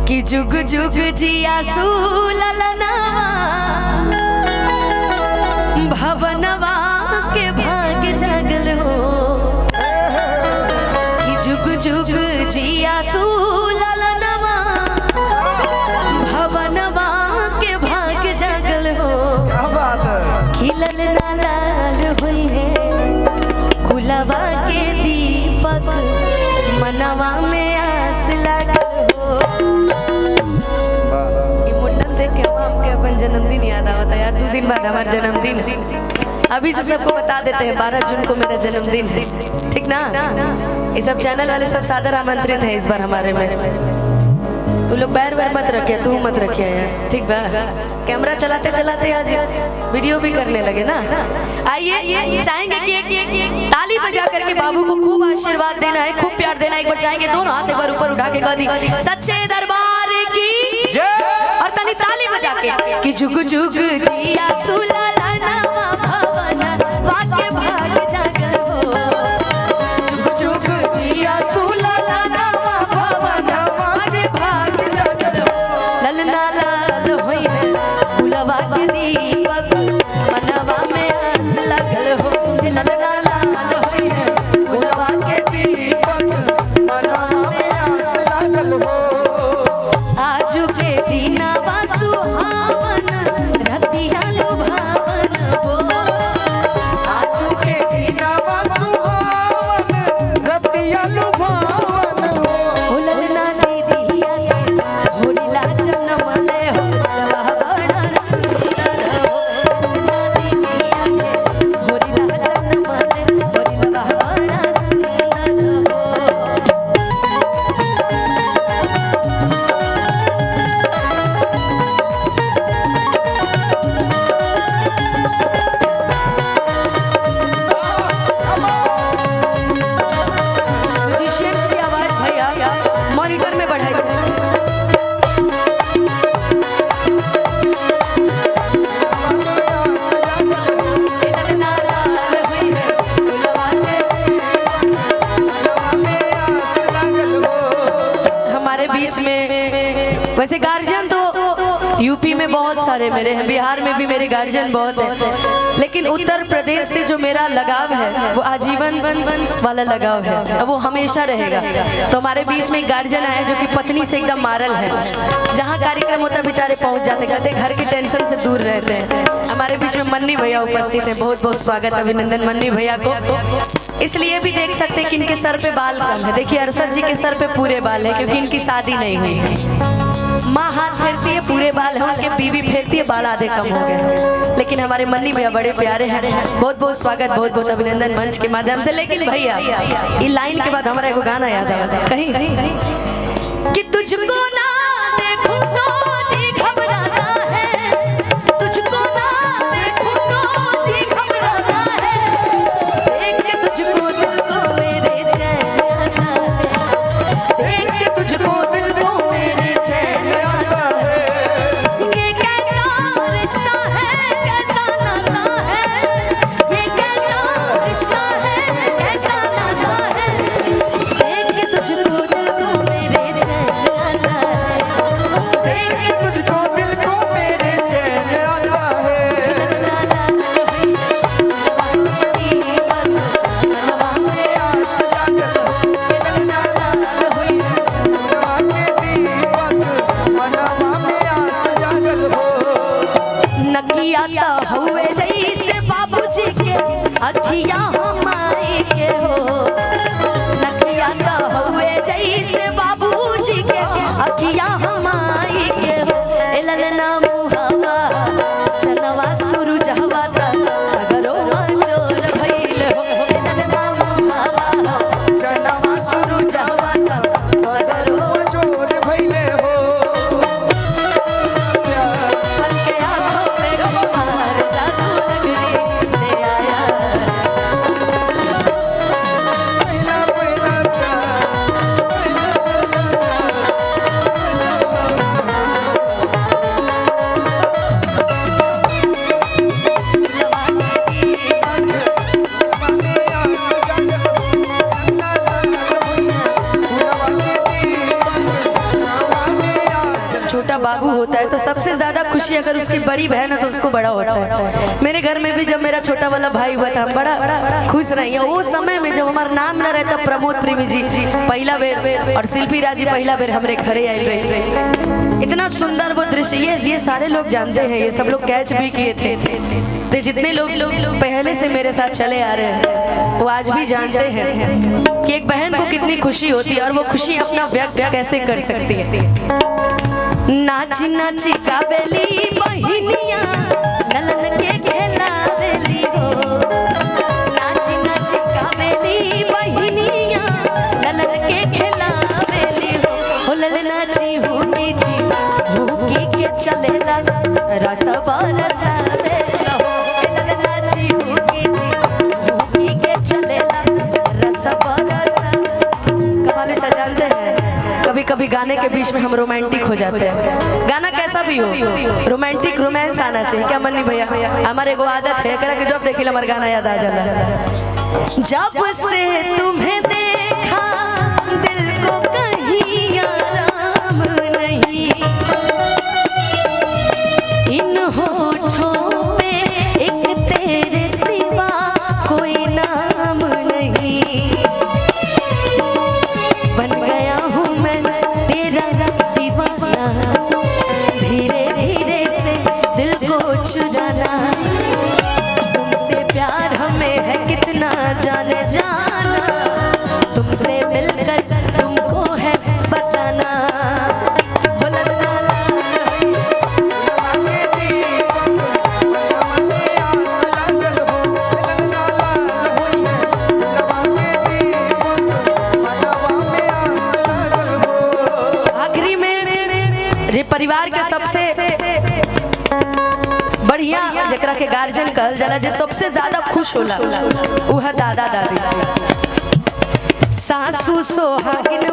कि जुग जुग जिया ललनवा भवनवा के भाग जागल हो कि जुग जुग जिया ललनवा भवनवा के भाग जागल हो खिलल ना लाल हुई है गुलाबा के दीपक मनवा में आस लागल हो। मुंडन देख के हमके अपन जन्मदिन याद आवता यार। 2 दिन बाद हमारा जन्मदिन है। अभी से सबको बता देते हैं 12 जून को मेरा जन्मदिन है, ठीक ना? ये सब चैनल वाले सब सादर आमंत्रित है इस बार हमारे में। तू लोग पैर वैर मत रखे, तू मत रखिए यार, ठीक बा? कैमरा चलाते चलाते आज वीडियो भी करने लगे ना। आइए चाहेंगे कि एक ताली बजा करके बाबू को खूब आशीर्वाद देना है, खूब प्यार देना है। एक बार चाहेंगे दोनों हाथ एक बार ऊपर उठा के गादी सच्चे दरबार की जय और तनी ताली बजा के कि जुग जुग जिया सुललनवा भवन वाके भाग जागल हो जुग जुग जिया सुललनवा भवन वाके भाग जागल हो ललना लाल होई है गुलाबा के दीपक मनवा में आस लागल हो ललना लाल होई है गुलाबा के दीपक मनवा में आस लागल हो आजू के दीनावा सुहावन रतिया लुभावन हो आजू के दीनावा सुहावन रतिया लुभावन हो ललना दीदिया के होरिला जन्मले हो लवा बड़ा सुंदर हो ललना दीदिया के होरिला जन्मले होरिला बड़ा सुंदर हो। म्यूजिशियंस की आवाज भैया मॉनिटर में बढ़ाई हमारे बीच में। वैसे गार्जियन तो यूपी में बहुत सारे मेरे हैं, बिहार में भी मेरे गार्जियन बहुत हैं, लेकिन उत्तर प्रदेश से जो मेरा लगाव है वो आजीवन वाला लगाव है, वो हमेशा रहेगा। तो हमारे बीच में एक गार्जियन आए जो कि पत्नी से एकदम मारल है, जहाँ कार्यक्रम होता बेचारे पहुँच जाते, कहते घर के टेंशन से दूर रहते हैं। हमारे बीच में मन्नी भैया उपस्थित है, बहुत बहुत स्वागत अभिनंदन मन्नी भैया को। इसलिए भी देख सकते हैं कि इनके सर पे बाल कम है। देखिए अरशद जी के सर पे पूरे बाल है क्योंकि इनकी शादी नहीं हुई है। माँ हाथ फेरती है पूरे बाल है उनके, बीवी फेरती है बाल आधे कम हो गए। लेकिन हमारे मन्नी भैया बड़े प्यारे हैं, बहुत बहुत स्वागत बहुत बहुत अभिनंदन मंच के माध्यम से। लेकिन भैया ये लाइन के बाद हमारा एक गाना याद आता कहीं कि तुझको ना देखूं तो जी घबराता है तुझको ना देखूं तो जी घबराता है देख के तुझको दिल को मेरे चैन आता है देख के तुझको दिल को मेरे चैन आता है ये कैसा रिश्ता है कैसा नाता है ये कैसा रिश्ता है कैसा नाता है देख के तुझको दिल को मेरे चैन आता है देख के तुझको दिल को मेरे चैन आता है ललना लाल होई मनवा में आस लागल हो ललना लाल होई मनवा के दीपक मनवा में आस लागल हो नकिया ता हुए जैसे बाबूजी के अखिया हमारी के हो नकिया ता हुए जैसे बाबूजी के अखिया हमारी के हो ललना मुहावा चनवा सूरज हवा ता सगरो चोर भइल हो ललना मुहावा चनवा सूरज हवा ता सगरो चोर भइल हो मन के आँखों में तुम्हार जादू नगरी से आया पहिला पहिला छोटा बाबू होता है तो सबसे ज्यादा खुशी अगर उसकी बड़ी बहन है तो उसको बड़ा होता है। मेरे घर में भी जब मेरा छोटा वाला भाई हुआ था हम बड़ा खुश रही है। वो समय में जब हमारा नाम न रहता प्रमोद प्रेमी जी पहला बेर और शिल्पी राजी पहला बेर हमारे घरे आए रहे। इतना सुंदर वो दृश्य ये सारे लोग जानते हैं, ये सब लोग कैच भी किए थे। तो जितने लोग पहले से मेरे साथ चले आ रहे हैं वो आज भी जानते हैं कि एक बहन को कितनी खुशी होती है और वो खुशी अपना व्यक्त कैसे कर सकती है। नाची नाची कावेली बहिनिया ललन के खेलावेली हो, नाची नाची कावेली बहिनिया ललन के खेलावेली हो, ललनाची हुनी जी हुकी के चलेला रसवा रसावेला हो, ललनाची हुकी जी हुकी के चलेला रसवा रसा। कमाल से जानते हैं कभी कभी गाने के बीच में हम रोमांटिक हो जाते हैं। गाना कैसा भी हो रोमांटिक रोमांस आना चाहिए। क्या मन्नी भैया हमारे को आदत है करा कि जब देखी हमारा गाना याद आ जाला। जब से तुम्हें देखा दिल को कहीं आराम नहीं, इन होठों पे एक तेरे सिवा कोई नाम नहीं, बन गया हूँ मैं तेरा दीवाना, धीरे धीरे से दिल को चुराना, तुमसे प्यार हमें है कितना जाने जाना, तुमसे मिलकर तुमको है बताना। आखिरी में जे परिवार के सबसे बढ़िया जकरा के गार्जियन कहल जाला, जे सबसे ज्यादा खुश होला वह दादा दादी। सासू सोहागिन